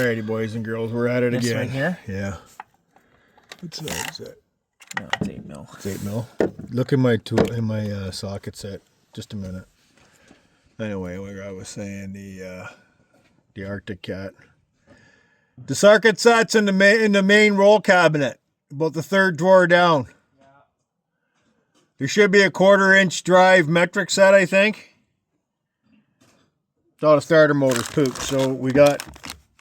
Alrighty, boys and girls, we're at it This again. right here? Yeah. What size is that? No, it's 8 mil. It's 8 mil. Look in my tool in my socket set. Just a minute. Anyway, like I was saying, the Arctic Cat. The socket set's in the main roll cabinet, about the third drawer down. Yeah. There should be a 1/4-inch drive metric set, I think. All the starter motors pooped, so we got.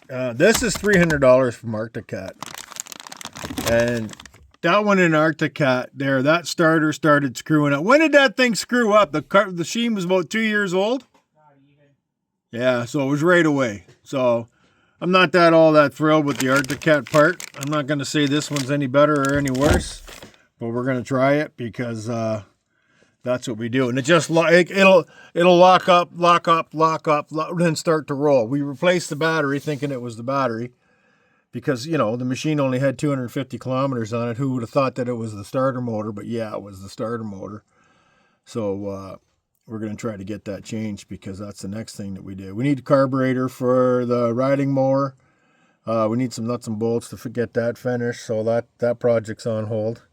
This is $300 from Arctic Cat, and that one in Arctic Cat there, that starter started screwing up. When did that thing screw up? The machine was about 2 years old. Not even. Yeah, so it was right away. So I'm not all that thrilled with the Arctic Cat part. I'm not going to say this one's any better or any worse, but we're going to try it because that's what we do. And it just it'll lock up, then start to roll. We replaced the battery thinking it was the battery because, you know, the machine only had 250 kilometers on it. Who would have thought that it was the starter motor? But yeah, it was the starter motor. So we're going to try to get that changed because that's the next thing that we do. We need a carburetor for the riding mower. We need some nuts and bolts to get that finished. So that project's on hold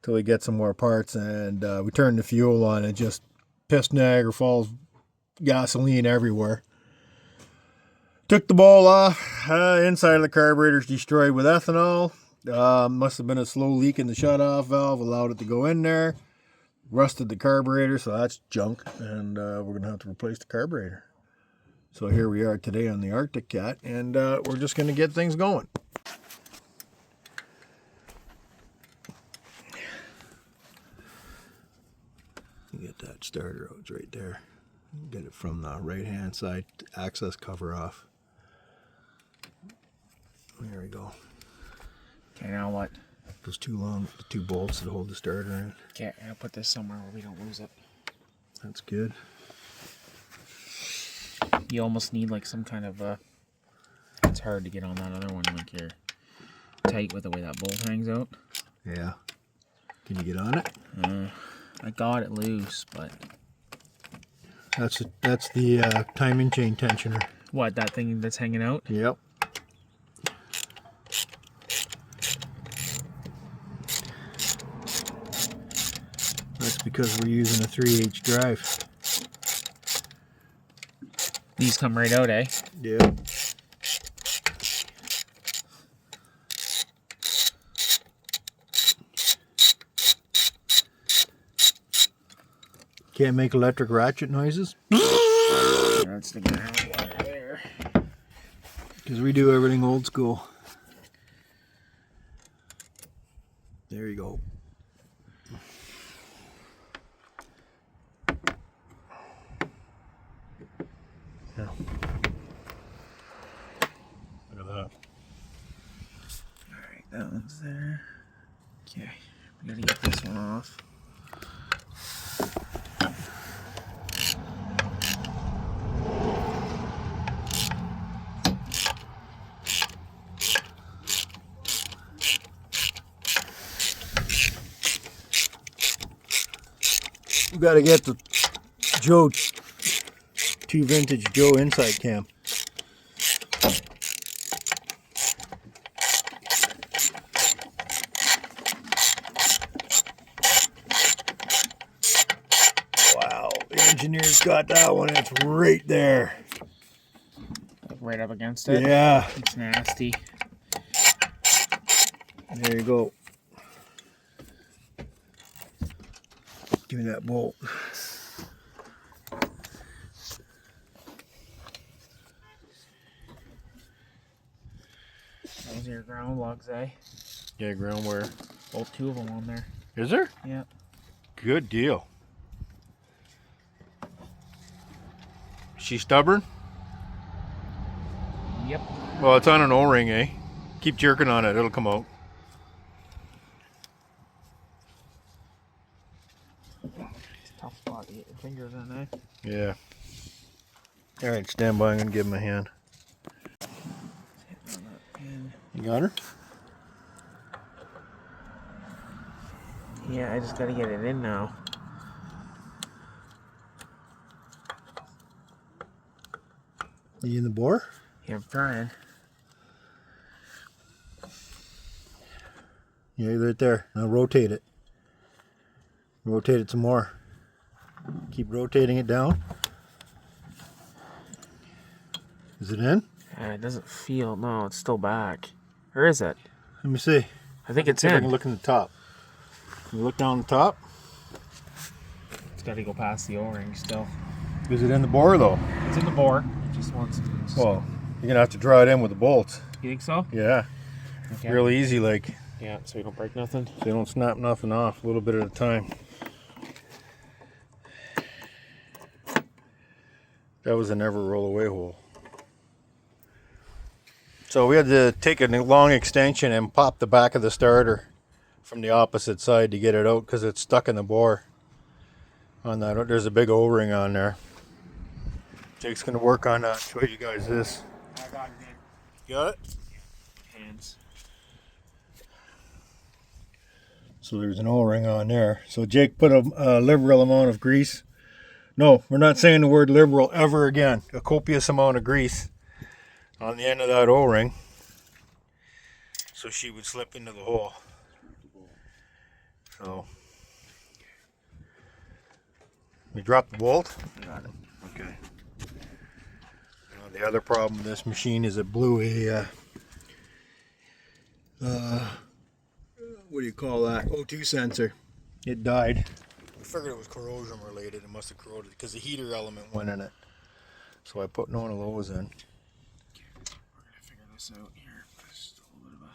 till we get some more parts. And we turned the fuel on and just pissed Niagara Falls gasoline everywhere. Took the bowl off. Inside of the carburetor's destroyed with ethanol. Must have been a slow leak in the shutoff valve. Allowed it to go in there. Rusted the carburetor, so that's junk, and we're going to have to replace the carburetor. So here we are today on the Arctic Cat, and we're just going to get things going. You get that starter hose right there. Get it from the right-hand side, access cover off. There we go. Okay, now what? Those the two bolts that hold the starter in. Okay, I'll put this somewhere where we don't lose it. That's good. You almost need like some kind of it's hard to get on that other one, like you're tight with the way that bolt hangs out. Yeah. Can you get on it? I got it loose, but that's the timing chain tensioner. What, that thing that's hanging out? Yep. That's because we're using a 3H drive. These come right out, eh? Yeah. Can't make electric ratchet noises? That's the ground wire there. Because we do everything old school. There you go. Yeah. Look at that. Alright, that one's there. Okay, we gotta get this one off. We gotta get the Joe 2 vintage Joe inside cam. Wow, the engineer's got that one. It's right there. Right up against it? Yeah. It's nasty. There you go. Give me that bolt. Those are your ground lugs, eh? Yeah, ground wire. Both 2 of them on there. Is there? Yeah. Good deal. She stubborn? Yep. Well, it's on an O-ring, eh? Keep jerking on it, it'll come out. It's a tough spot to get your fingers in, eh? Yeah. Alright, stand by, I'm gonna give him a hand. You got her? Yeah, I just gotta get it in now. You in the bore? Yeah, I'm trying. Yeah, right there. Now rotate it. Rotate it some more. Keep rotating it down. Is it in? It doesn't feel. No, it's still back. Or is it? Let me see. I think it's See if I in. can look in the top. Can you look down the top? It's got to go past the O-ring still. Is it in the bore though? It's in the bore. It just wants. Well, you're gonna have to draw it in with the bolts. You think so? Yeah. Okay. Really easy, like. Yeah, so you don't break nothing. So you don't snap nothing off. A little bit at a time. That was a never roll away hole. So we had to take a long extension and pop the back of the starter from the opposite side to get it out because it's stuck in the bore. On that, there's a big O-ring on there. Jake's gonna work on that. Show you guys this. I got it in. You got it? Hands. So there's an O-ring on there. So Jake put a liberal amount of grease. No, we're not saying the word liberal ever again. A copious amount of grease on the end of that O-ring, so she would slip into the hole. So we dropped the bolt. Got it. Okay. Now the other problem with this machine is it blew a what do you call that? O2 sensor. It died. We figured it was corrosion related. It must have corroded because the heater element went in it. So I put one of those in. We're gonna figure this out here. Just a little bit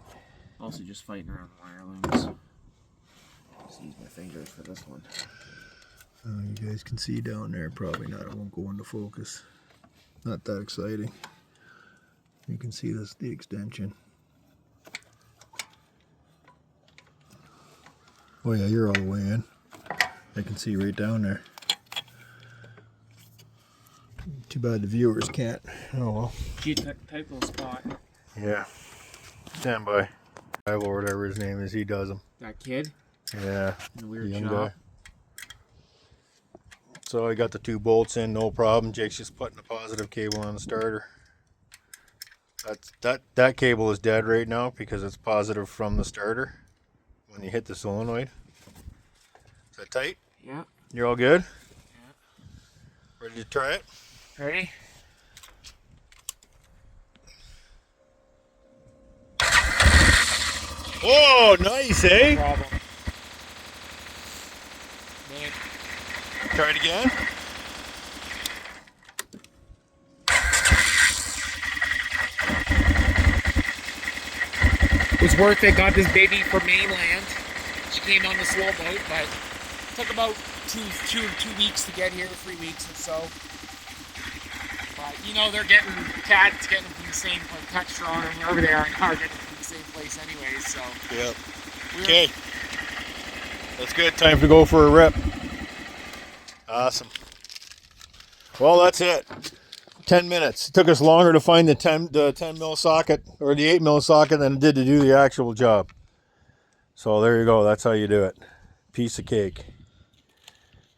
of a... Also just fighting around wire looms. Just use my fingers for this one. You guys can see down there, probably not. It won't go into focus. Not that exciting. You can see this, the extension. Oh yeah, you're all the way in. I can see right down there. Too bad the viewers can't. Oh well. Cute type little spot. Yeah. Stand by. Or whatever his name is, he does them. That kid? Yeah. The weird young shop. guy. So I got the 2 bolts in, no problem. Jake's just putting the positive cable on the starter. That cable is dead right now because it's positive from the starter when you hit the solenoid. Is that tight? Yeah. You're all good? Yeah. Ready to try it? Ready? Oh, nice, eh? Problem. Man. Try it again. It was worth it. Got this baby from mainland. She came on the slow boat, but it took about two weeks to get here, 3 weeks or so. But you know, they're getting cats getting from the same like texture on them wherever they are getting from the same place anyway. So Yep. Okay. That's good. Time to go for a rip. Awesome. Well, that's it. 10 minutes. It took us longer to find the 10 mil socket or the 8 mil socket than it did to do the actual job. So there you go. That's how you do it. Piece of cake.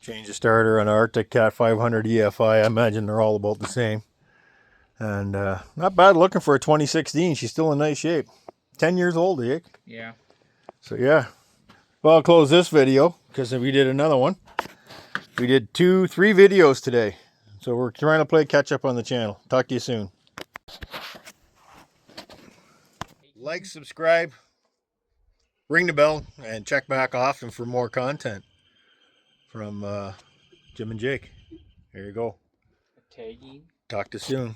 Change the starter on Arctic Cat 500 EFI. I imagine they're all about the same. And not bad looking for a 2016. She's still in nice shape. 10 years old, Jake. yeah. So yeah. Well, I'll close this video because we did another one. We did 3 videos today. So we're trying to play catch up on the channel. Talk to you soon. Like, subscribe, ring the bell, and check back often for more content from Jim and Jake. There you go. Tagging. Talk to you soon.